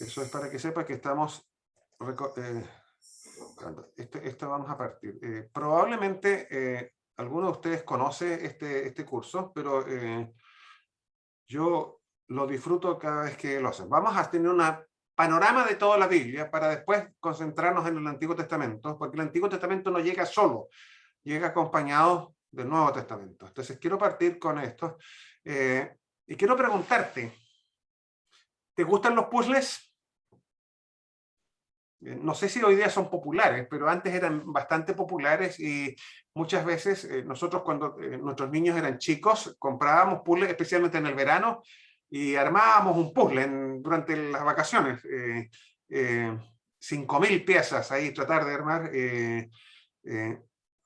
Eso es para que sepa que estamos... esto vamos a partir. Probablemente alguno de ustedes conoce este curso, pero yo lo disfruto cada vez que lo hacen. Vamos a tener un panorama de toda la Biblia para después concentrarnos en el Antiguo Testamento, porque el Antiguo Testamento no llega solo, llega acompañado del Nuevo Testamento. Entonces quiero partir con esto y quiero preguntarte, ¿te gustan los puzzles? No sé si hoy día son populares, pero antes eran bastante populares y muchas veces nosotros cuando nuestros niños eran chicos comprábamos puzzles, especialmente en el verano, y armábamos un puzzle durante las vacaciones. 5.000 piezas ahí, tratar de armar.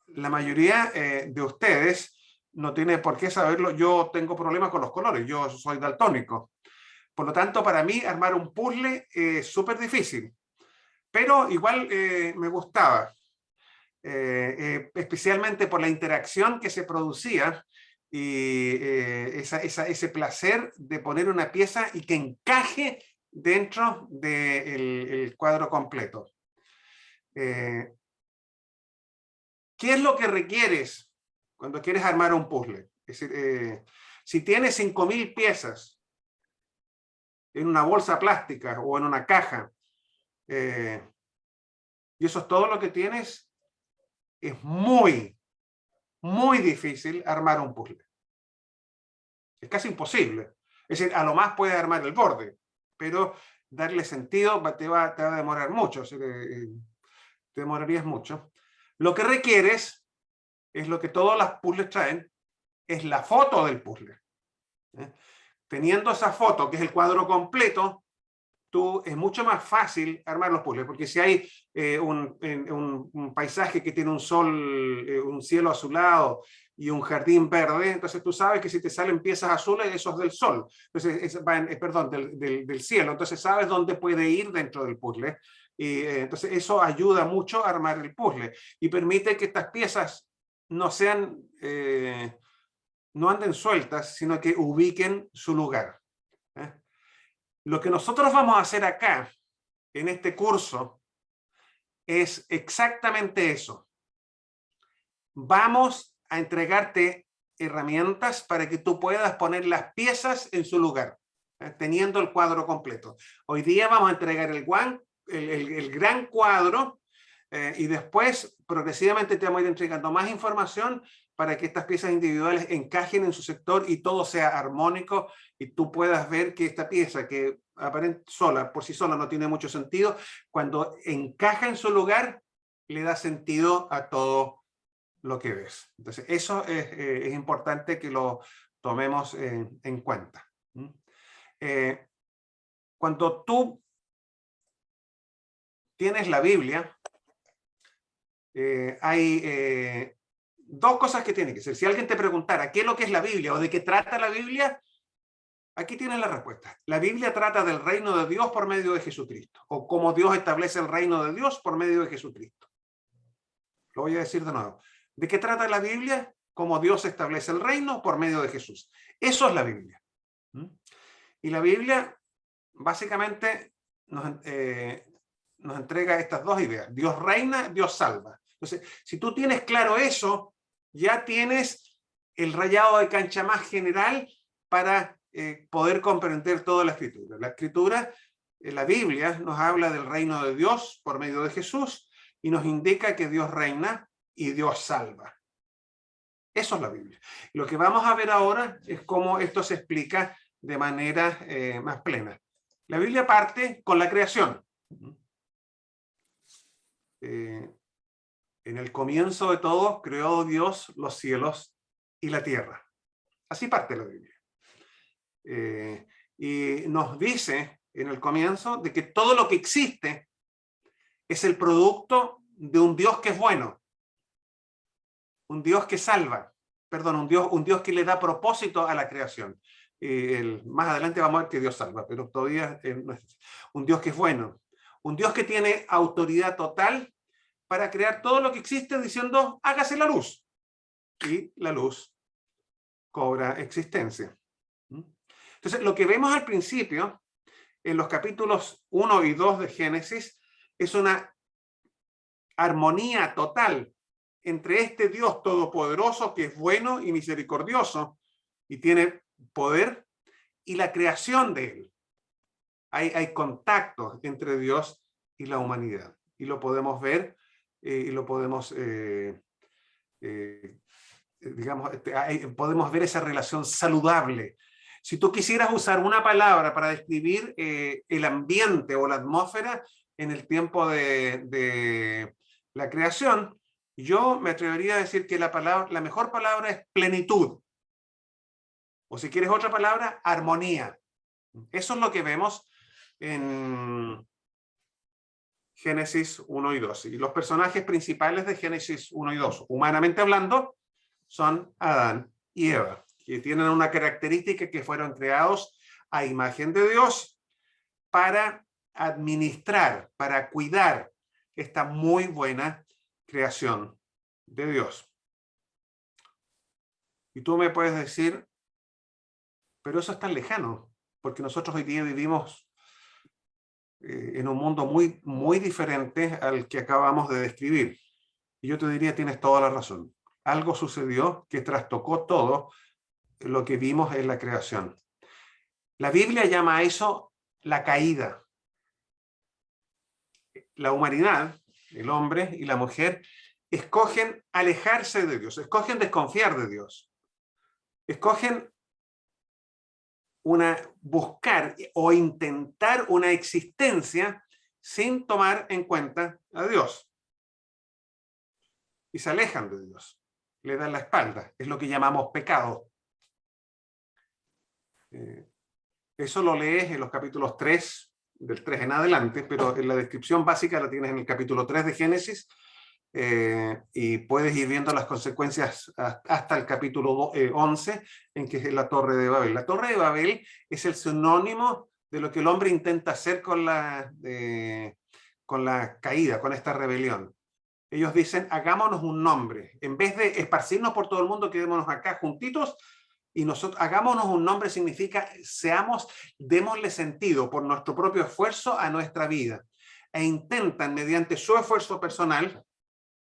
La mayoría de ustedes no tiene por qué saberlo. Yo tengo problemas con los colores, yo soy daltónico. Por lo tanto, para mí armar un puzzle es súper difícil. Pero igual me gustaba, especialmente por la interacción que se producía y ese placer de poner una pieza y que encaje dentro del cuadro completo. ¿Qué es lo que requieres cuando quieres armar un puzzle? Es decir, si tienes 5.000 piezas en una bolsa plástica o en una caja, y eso es todo lo que tienes, es muy, muy difícil armar un puzzle. Es casi imposible. Es decir, a lo más puedes armar el borde, pero darle sentido te va a demorar mucho, te demorarías mucho. Lo que requieres, es lo que todos los puzzles traen, es la foto del puzzle. Teniendo esa foto, que es el cuadro completo, es mucho más fácil armar los puzzles, porque si hay un paisaje que tiene un sol, un cielo azulado y un jardín verde, entonces tú sabes que si te salen piezas azules, eso es del sol, entonces perdón, del cielo, entonces sabes dónde puede ir dentro del puzzle, y entonces eso ayuda mucho a armar el puzzle, y permite que estas piezas no sean, no anden sueltas, sino que ubiquen su lugar. Lo que nosotros vamos a hacer acá, en este curso, es exactamente eso. Vamos a entregarte herramientas para que tú puedas poner las piezas en su lugar, teniendo el cuadro completo. Hoy día vamos a entregar el gran cuadro y después progresivamente te vamos a ir entregando más información para que estas piezas individuales encajen en su sector y todo sea armónico y tú puedas ver que esta pieza que por sí sola no tiene mucho sentido, cuando encaja en su lugar le da sentido a todo lo que ves. Entonces eso es importante que lo tomemos en cuenta. Cuando tú tienes la Biblia, hay dos cosas que tienen que ser. Si alguien te preguntara qué es lo que es la Biblia o de qué trata la Biblia, aquí tienes la respuesta. La Biblia trata del reino de Dios por medio de Jesucristo, o cómo Dios establece el reino de Dios por medio de Jesucristo. Lo voy a decir de nuevo. ¿De qué trata la Biblia? Cómo Dios establece el reino por medio de Jesús. Eso es la Biblia. Y la Biblia básicamente nos entrega estas dos ideas. Dios reina, Dios salva. Entonces, si tú tienes claro eso, ya tienes el rayado de cancha más general para poder comprender toda la Escritura. La Escritura, la Biblia, nos habla del reino de Dios por medio de Jesús y nos indica que Dios reina y Dios salva. Eso es la Biblia. Lo que vamos a ver ahora es cómo esto se explica de manera más plena. La Biblia parte con la creación. En el comienzo de todo, creó Dios los cielos y la tierra. Así parte la Biblia. Y nos dice en el comienzo de que todo lo que existe es el producto de un Dios que es bueno, un Dios que salva, perdón, un Dios que le da propósito a la creación. Más adelante vamos a ver que Dios salva, pero todavía un Dios que es bueno, un Dios que tiene autoridad total para crear todo lo que existe diciendo, hágase la luz. Y la luz cobra existencia. Entonces, lo que vemos al principio en los capítulos 1 y 2 de Génesis es una armonía total entre este Dios todopoderoso que es bueno y misericordioso y tiene poder, y la creación de él. Hay contactos entre Dios y la humanidad, y lo podemos ver y lo podemos, digamos, podemos ver esa relación saludable. Si tú quisieras usar una palabra para describir el ambiente o la atmósfera en el tiempo de la creación, yo me atrevería a decir que la mejor palabra es plenitud. O si quieres otra palabra, armonía. Eso es lo que vemos en Génesis 1 y 2. Y los personajes principales de Génesis 1 y 2, humanamente hablando, son Adán y Eva, que tienen una característica que fueron creados a imagen de Dios para administrar, para cuidar esta muy buena creación de Dios. Y tú me puedes decir, pero eso es tan lejano, porque nosotros hoy día vivimos en un mundo muy, muy diferente al que acabamos de describir. Y yo te diría, tienes toda la razón. Algo sucedió que trastocó todo lo que vimos en la creación. La Biblia llama a eso la caída. La humanidad, el hombre y la mujer, escogen alejarse de Dios, escogen desconfiar de Dios, escogen buscar o intentar una existencia sin tomar en cuenta a Dios. Y se alejan de Dios, le dan la espalda. Es lo que llamamos pecado. Eso lo lees en los capítulos 3, del 3 en adelante, pero en la descripción básica la tienes en el capítulo 3 de Génesis, y puedes ir viendo las consecuencias hasta el capítulo 11, en que es la Torre de Babel. La Torre de Babel es el sinónimo de lo que el hombre intenta hacer con la caída, con esta rebelión. Ellos dicen, hagámonos un nombre. En vez de esparcirnos por todo el mundo, quedémonos acá juntitos, y nosotros hagámonos un nombre significa démosle sentido por nuestro propio esfuerzo a nuestra vida. E intentan, mediante su esfuerzo personal,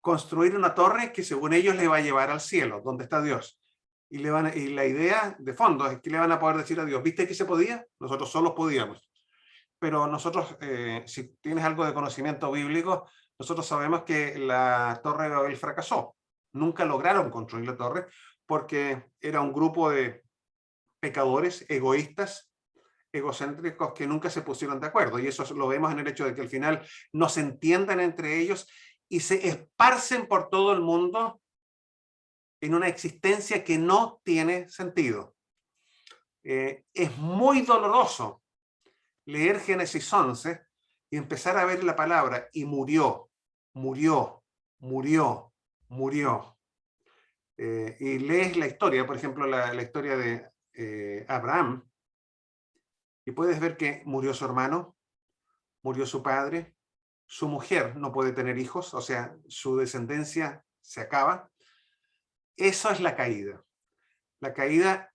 construir una torre que según ellos le va a llevar al cielo, donde está Dios. Y la idea de fondo es que le van a poder decir a Dios, ¿viste que se podía? Nosotros solos podíamos. Pero nosotros, si tienes algo de conocimiento bíblico, nosotros sabemos que la Torre de Babel fracasó. Nunca lograron construir la torre porque era un grupo de pecadores, egoístas, egocéntricos, que nunca se pusieron de acuerdo. Y eso lo vemos en el hecho de que al final no se entiendan entre ellos y se esparcen por todo el mundo en una existencia que no tiene sentido. Es muy doloroso leer Génesis 11 y empezar a ver la palabra y murió, murió, murió, murió. Y lees la historia, por ejemplo, la historia de Abraham, y puedes ver que murió su hermano, murió su padre, su mujer no puede tener hijos, o sea, su descendencia se acaba. Eso es la caída. La caída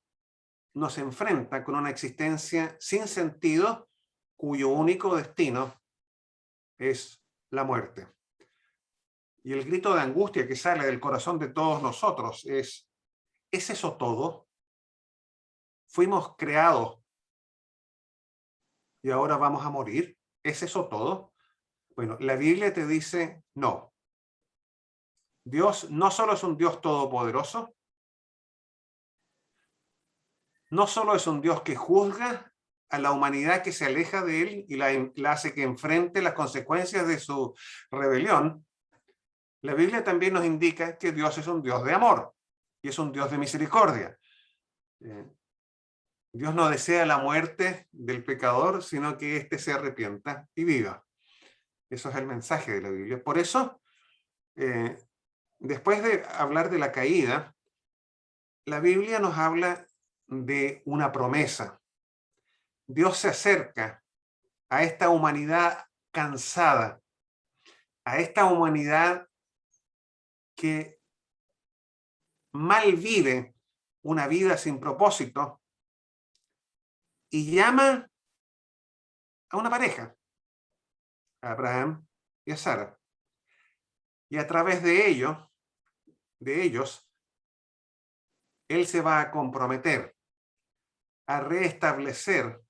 nos enfrenta con una existencia sin sentido, cuyo único destino es la muerte. Y el grito de angustia que sale del corazón de todos nosotros ¿es eso todo? Fuimos creados y ahora vamos a morir. ¿Es eso todo? Bueno, la Biblia te dice no. Dios no solo es un Dios todopoderoso, no solo es un Dios que juzga a la humanidad que se aleja de él y la hace que enfrente las consecuencias de su rebelión. La Biblia también nos indica que Dios es un Dios de amor y es un Dios de misericordia. Dios no desea la muerte del pecador, sino que éste se arrepienta y viva. Eso es el mensaje de la Biblia. Por eso, después de hablar de la caída, la Biblia nos habla de una promesa. Dios se acerca a esta humanidad cansada, a esta humanidad que mal vive una vida sin propósito, y llama a una pareja, a Abraham y a Sara. Y a través de ellos, él se va a comprometer a restablecer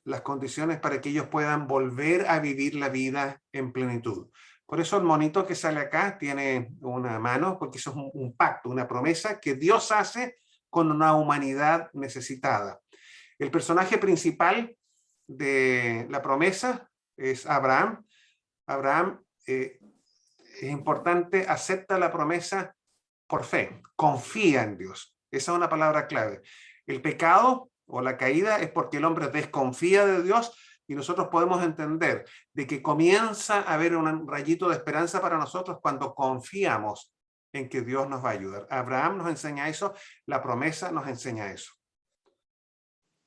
las condiciones para que ellos puedan volver a vivir la vida en plenitud. Por eso el monito que sale acá tiene una mano, porque eso es un pacto, una promesa que Dios hace con una humanidad necesitada. El personaje principal de la promesa es Abraham. Abraham, es importante, acepta la promesa por fe, confía en Dios. Esa es una palabra clave. El pecado o la caída es porque el hombre desconfía de Dios, y nosotros podemos entender de que comienza a haber un rayito de esperanza para nosotros cuando confiamos en que Dios nos va a ayudar. Abraham nos enseña eso, la promesa nos enseña eso.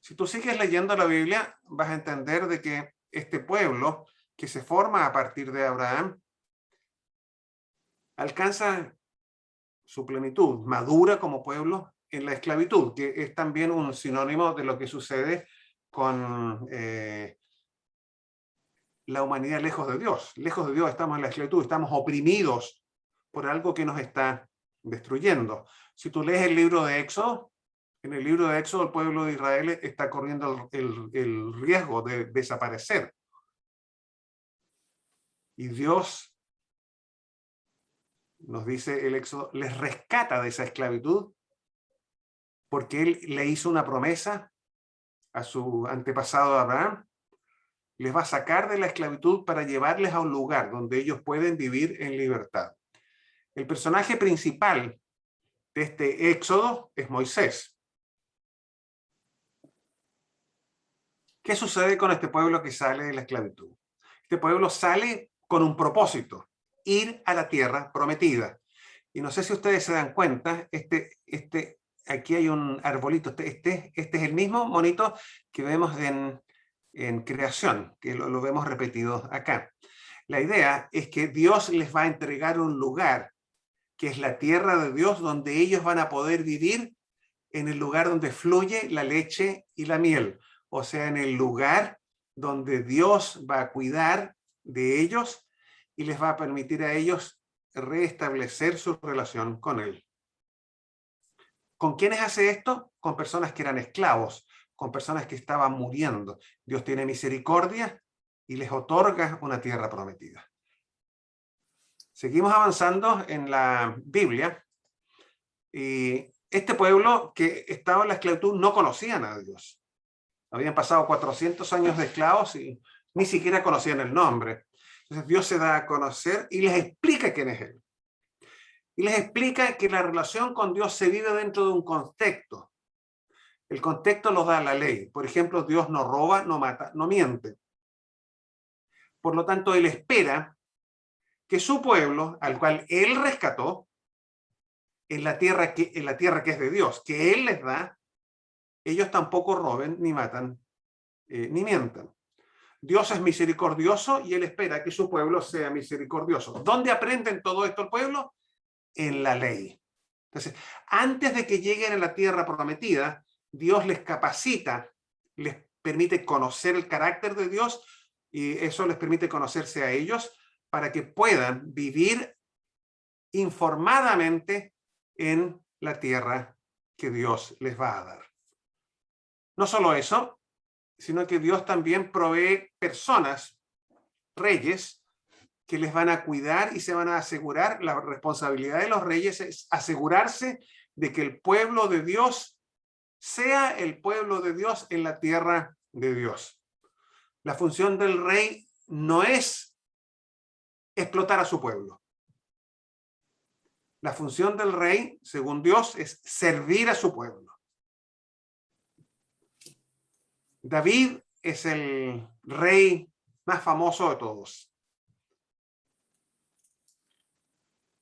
Si tú sigues leyendo la Biblia, vas a entender de que este pueblo que se forma a partir de Abraham alcanza su plenitud, madura como pueblo en la esclavitud, que es también un sinónimo de lo que sucede con la humanidad lejos de Dios. Lejos de Dios estamos en la esclavitud, estamos oprimidos por algo que nos está destruyendo. Si tú lees el libro de Éxodo, en el libro de Éxodo el pueblo de Israel está corriendo el riesgo de desaparecer. Y Dios, nos dice el Éxodo, les rescata de esa esclavitud porque Él le hizo una promesa a su antepasado Abraham. Les va a sacar de la esclavitud para llevarles a un lugar donde ellos pueden vivir en libertad. El personaje principal de este Éxodo es Moisés. ¿Qué sucede con este pueblo que sale de la esclavitud? Este pueblo sale con un propósito, ir a la tierra prometida. Y no sé si ustedes se dan cuenta, aquí hay un arbolito, este es el mismo monito que vemos en creación, que lo vemos repetido acá. La idea es que Dios les va a entregar un lugar, que es la tierra de Dios, donde ellos van a poder vivir en el lugar donde fluye la leche y la miel. O sea, en el lugar donde Dios va a cuidar de ellos y les va a permitir a ellos restablecer su relación con Él. ¿Con quiénes hace esto? Con personas que eran esclavos, con personas que estaban muriendo. Dios tiene misericordia y les otorga una tierra prometida. Seguimos avanzando en la Biblia, y este pueblo que estaba en la esclavitud no conocían a Dios. Habían pasado 400 años de esclavos y ni siquiera conocían el nombre. Entonces Dios se da a conocer y les explica quién es Él. Y les explica que la relación con Dios se vive dentro de un contexto. El contexto lo da la ley. Por ejemplo, Dios no roba, no mata, no miente. Por lo tanto, Él espera que su pueblo, al cual Él rescató, en la tierra que es de Dios, que Él les da, ellos tampoco roben, ni matan, ni mientan. Dios es misericordioso y Él espera que su pueblo sea misericordioso. ¿Dónde aprenden todo esto el pueblo? En la ley. Entonces, antes de que lleguen a la tierra prometida, Dios les capacita, les permite conocer el carácter de Dios, y eso les permite conocerse a ellos para que puedan vivir informadamente en la tierra que Dios les va a dar. No solo eso, sino que Dios también provee personas, reyes, que les van a cuidar y se van a asegurar. La responsabilidad de los reyes es asegurarse de que el pueblo de Dios sea el pueblo de Dios en la tierra de Dios. La función del rey no es explotar a su pueblo. La función del rey, según Dios, es servir a su pueblo. David es el rey más famoso de todos.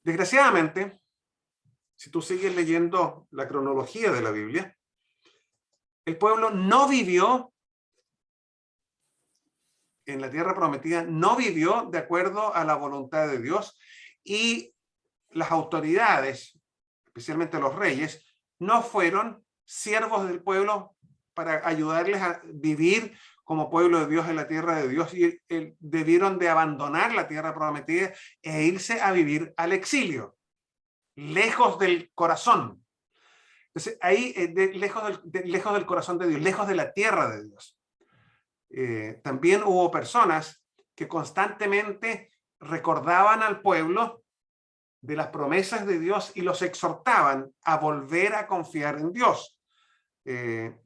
Desgraciadamente, si tú sigues leyendo la cronología de la Biblia, el pueblo no vivió en la tierra prometida, no vivió de acuerdo a la voluntad de Dios, y las autoridades, especialmente los reyes, no fueron siervos del pueblo para ayudarles a vivir como pueblo de Dios en la tierra de Dios, y debieron de abandonar la tierra prometida e irse a vivir al exilio, lejos del corazón. Entonces, ahí, lejos del corazón de Dios, lejos de la tierra de Dios. También hubo personas que constantemente recordaban al pueblo de las promesas de Dios y los exhortaban a volver a confiar en Dios.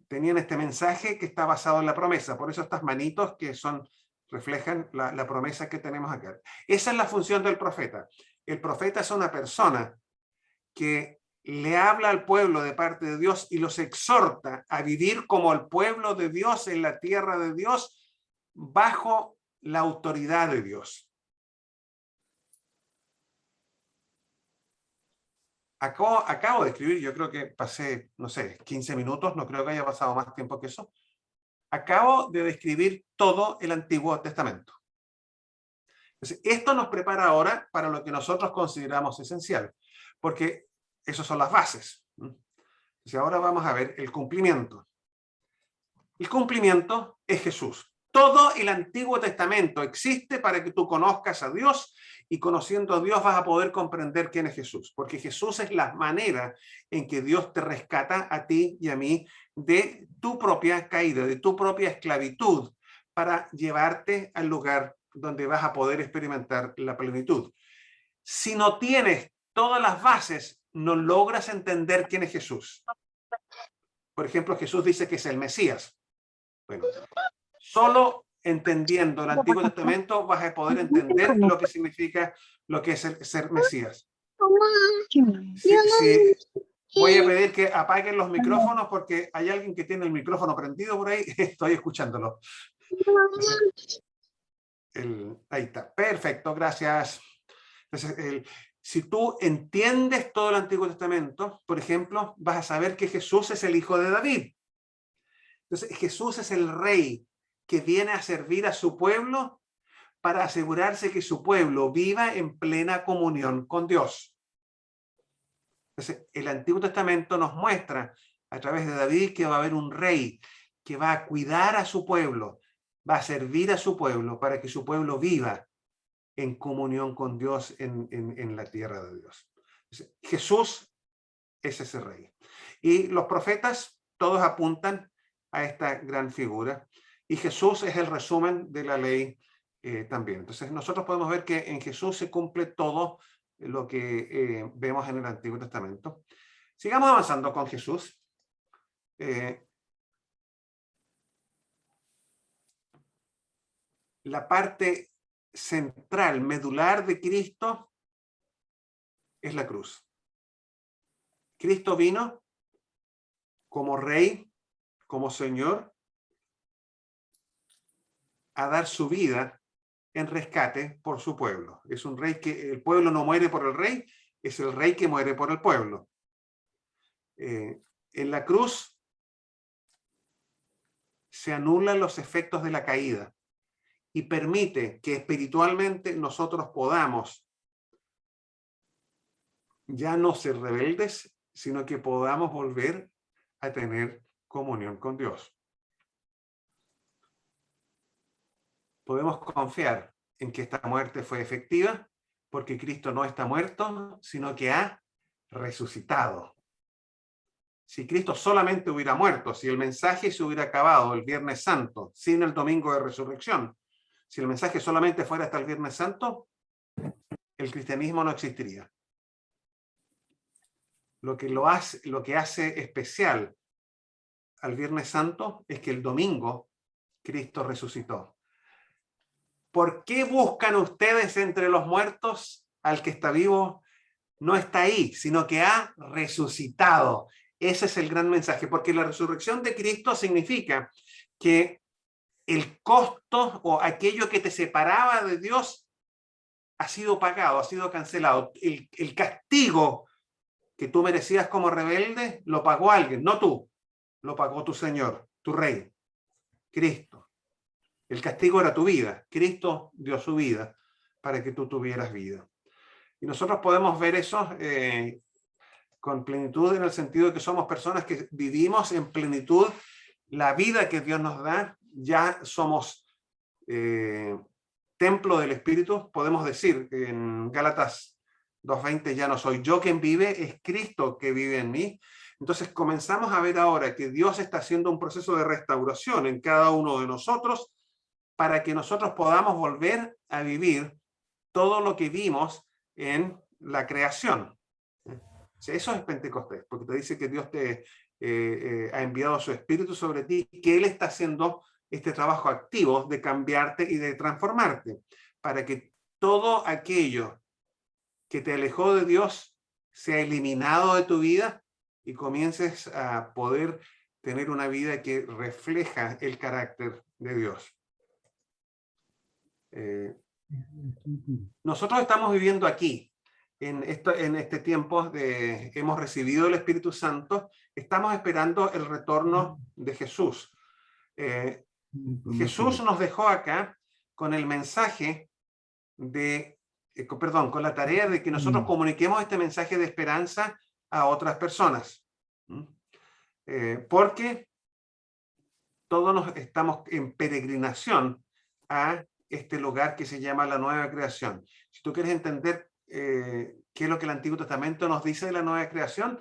Tenían este mensaje que está basado en la promesa, por eso estas manitos que reflejan la promesa que tenemos acá. Esa es la función del profeta. El profeta es una persona que le habla al pueblo de parte de Dios y los exhorta a vivir como el pueblo de Dios en la tierra de Dios, bajo la autoridad de Dios. Acabo de escribir, yo creo que pasé, no sé, 15 minutos, no creo que haya pasado más tiempo que eso. Acabo de describir todo el Antiguo Testamento. Entonces, esto nos prepara ahora para lo que nosotros consideramos esencial, porque esas son las bases. Entonces, ahora vamos a ver el cumplimiento. El cumplimiento es Jesús. Todo el Antiguo Testamento existe para que tú conozcas a Dios, y conociendo a Dios vas a poder comprender quién es Jesús, porque Jesús es la manera en que Dios te rescata a ti y a mí de tu propia caída, de tu propia esclavitud, para llevarte al lugar donde vas a poder experimentar la plenitud. Si no tienes todas las bases, no logras entender quién es Jesús. Por ejemplo, Jesús dice que es el Mesías. Bueno, solo entendiendo el Antiguo Testamento vas a poder entender lo que significa lo que es el ser Mesías. Voy a pedir que apaguen los micrófonos porque hay alguien que tiene el micrófono prendido por ahí. Estoy escuchándolo. Ahí está. Perfecto, gracias. Entonces, si tú entiendes todo el Antiguo Testamento, por ejemplo, vas a saber que Jesús es el hijo de David. Entonces, Jesús es el rey que viene a servir a su pueblo para asegurarse que su pueblo viva en plena comunión con Dios. Entonces, el Antiguo Testamento nos muestra a través de David que va a haber un rey que va a cuidar a su pueblo, va a servir a su pueblo para que su pueblo viva en comunión con Dios en la tierra de Dios. Entonces, Jesús es ese rey. Y los profetas todos apuntan a esta gran figura. Y Jesús es el resumen de la ley también. Entonces nosotros podemos ver que en Jesús se cumple todo lo que vemos en el Antiguo Testamento. Sigamos avanzando con Jesús. La parte central, medular de Cristo es la cruz. Cristo vino como rey, como Señor, a dar su vida en rescate por su pueblo. Es un rey que el pueblo no muere por el rey, es el rey que muere por el pueblo. En la cruz se anulan los efectos de la caída y permite que espiritualmente nosotros podamos ya no ser rebeldes, sino que podamos volver a tener comunión con Dios. Podemos confiar en que esta muerte fue efectiva, porque Cristo no está muerto, sino que ha resucitado. Si Cristo solamente hubiera muerto, si el mensaje se hubiera acabado el Viernes Santo, sin el domingo de resurrección, si el mensaje solamente fuera hasta el Viernes Santo, el cristianismo no existiría. Lo que hace especial al Viernes Santo es que el domingo Cristo resucitó. ¿Por qué buscan ustedes entre los muertos al que está vivo? No está ahí, sino que ha resucitado. Ese es el gran mensaje, porque la resurrección de Cristo significa que el costo o aquello que te separaba de Dios ha sido pagado, ha sido cancelado. El castigo que tú merecías como rebelde lo pagó alguien, no tú, lo pagó tu Señor, tu Rey, Cristo. El castigo era tu vida. Cristo dio su vida para que tú tuvieras vida. Y nosotros podemos ver eso con plenitud, en el sentido de que somos personas que vivimos en plenitud la vida que Dios nos da, ya somos templo del Espíritu. Podemos decir en Gálatas 2:20, ya no soy yo quien vive, es Cristo que vive en mí. Entonces comenzamos a ver ahora que Dios está haciendo un proceso de restauración en cada uno de nosotros para que nosotros podamos volver a vivir todo lo que vimos en la creación. Eso es Pentecostés, porque te dice que Dios te ha enviado su Espíritu sobre ti, que Él está haciendo este trabajo activo de cambiarte y de transformarte, para que todo aquello que te alejó de Dios sea eliminado de tu vida y comiences a poder tener una vida que refleja el carácter de Dios. Nosotros estamos viviendo aquí, en este tiempo hemos recibido el Espíritu Santo, estamos esperando el retorno de Jesús. Jesús nos dejó acá con el mensaje con la tarea de que nosotros comuniquemos este mensaje de esperanza a otras personas. Porque todos nos estamos en peregrinación a este lugar que se llama la nueva creación. Si tú quieres entender qué es lo que el Antiguo Testamento nos dice de la nueva creación,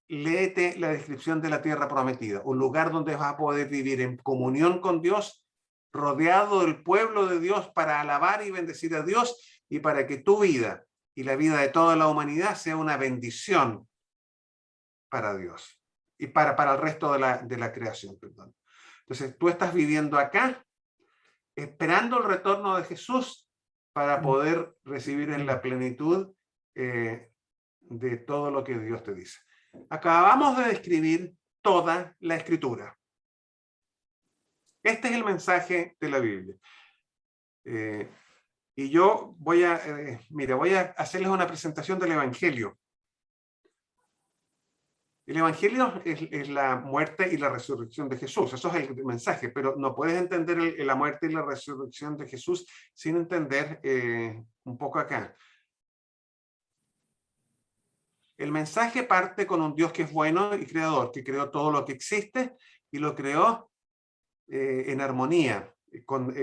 léete la descripción de la tierra prometida, un lugar donde vas a poder vivir en comunión con Dios, rodeado del pueblo de Dios para alabar y bendecir a Dios y para que tu vida y la vida de toda la humanidad sea una bendición para Dios y para el resto de la creación. Perdón. Entonces, tú estás viviendo acá, esperando el retorno de Jesús para poder recibir en la plenitud de todo lo que Dios te dice. Acabamos de describir toda la Escritura. Este es el mensaje de la Biblia. Y yo voy a hacerles una presentación del Evangelio. El Evangelio es la muerte y la resurrección de Jesús. Eso es el mensaje, pero no puedes entender la muerte y la resurrección de Jesús sin entender un poco acá. El mensaje parte con un Dios que es bueno y creador, que creó todo lo que existe y lo creó en armonía. Con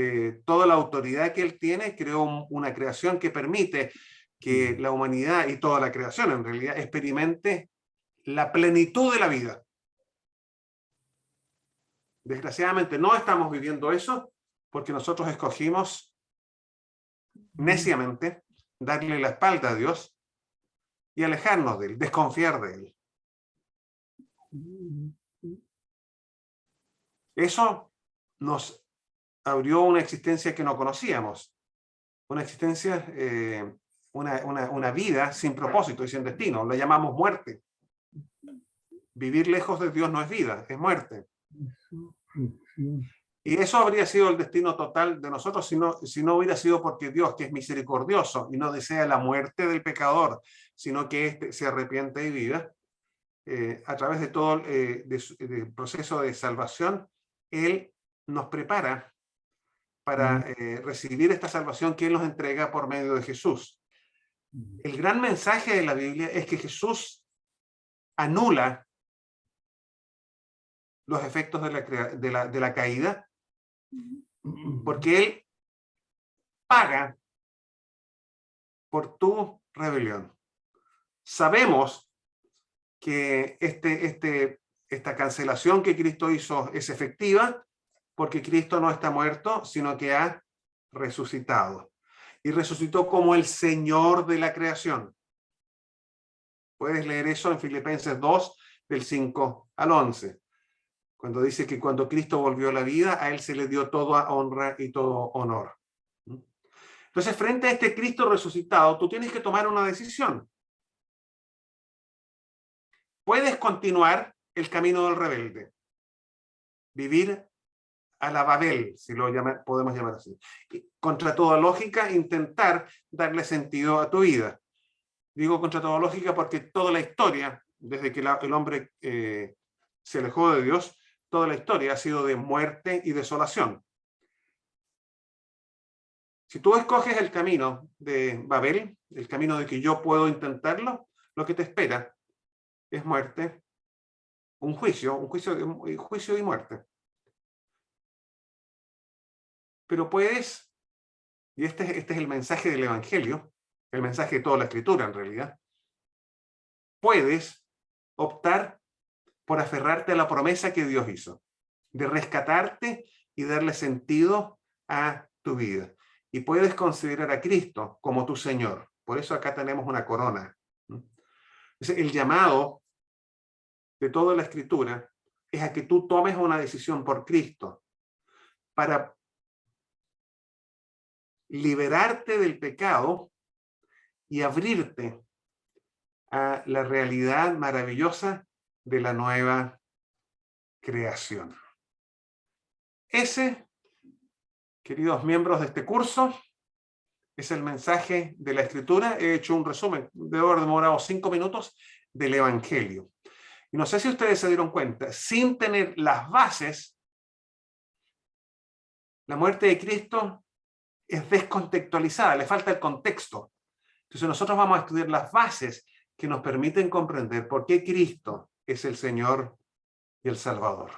toda la autoridad que Él tiene, creó una creación que permite que la humanidad y toda la creación en realidad experimente la plenitud de la vida. Desgraciadamente no estamos viviendo eso porque nosotros escogimos neciamente darle la espalda a Dios y alejarnos de Él, desconfiar de Él. Eso nos abrió una existencia que no conocíamos, una existencia, una vida sin propósito y sin destino. La llamamos muerte. Vivir lejos de Dios no es vida, es muerte. Y eso habría sido el destino total de nosotros si no hubiera sido porque Dios, que es misericordioso y no desea la muerte del pecador, sino que éste se arrepiente y viva, a través de todo el proceso de salvación, Él nos prepara para recibir esta salvación que Él nos entrega por medio de Jesús. El gran mensaje de la Biblia es que Jesús anula los efectos de la caída, porque Él paga por tu rebelión. Sabemos que esta cancelación que Cristo hizo es efectiva porque Cristo no está muerto, sino que ha resucitado. Y resucitó como el Señor de la creación. Puedes leer eso en Filipenses 2, del 5 al 11. Cuando dice que cuando Cristo volvió a la vida, a Él se le dio toda honra y todo honor. Entonces, frente a este Cristo resucitado, tú tienes que tomar una decisión. Puedes continuar el camino del rebelde. Vivir a la Babel, si lo podemos llamar así. Contra toda lógica, intentar darle sentido a tu vida. Digo contra toda lógica porque toda la historia, desde que el hombre se alejó de Dios, toda la historia ha sido de muerte y desolación. Si tú escoges el camino de Babel, el camino de que yo puedo intentarlo, lo que te espera es muerte un juicio y muerte. Pero puedes, y este es el mensaje del Evangelio, el mensaje de toda la Escritura en realidad, puedes optar por aferrarte a la promesa que Dios hizo, de rescatarte y darle sentido a tu vida. Y puedes considerar a Cristo como tu Señor. Por eso acá tenemos una corona. El llamado de toda la Escritura es a que tú tomes una decisión por Cristo para liberarte del pecado y abrirte a la realidad maravillosa de la nueva creación. Ese, queridos miembros de este curso, es el mensaje de la Escritura. He hecho un resumen, debo haber demorado 5 minutos, del Evangelio. Y no sé si ustedes se dieron cuenta, sin tener las bases, la muerte de Cristo es descontextualizada, le falta el contexto. Entonces nosotros vamos a estudiar las bases que nos permiten comprender por qué Cristo es el Señor y el Salvador.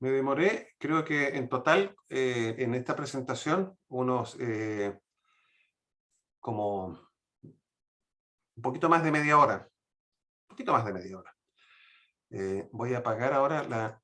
Me demoré, creo que en total, en esta presentación, unos como un poquito más de media hora. Un poquito más de media hora. Voy a apagar ahora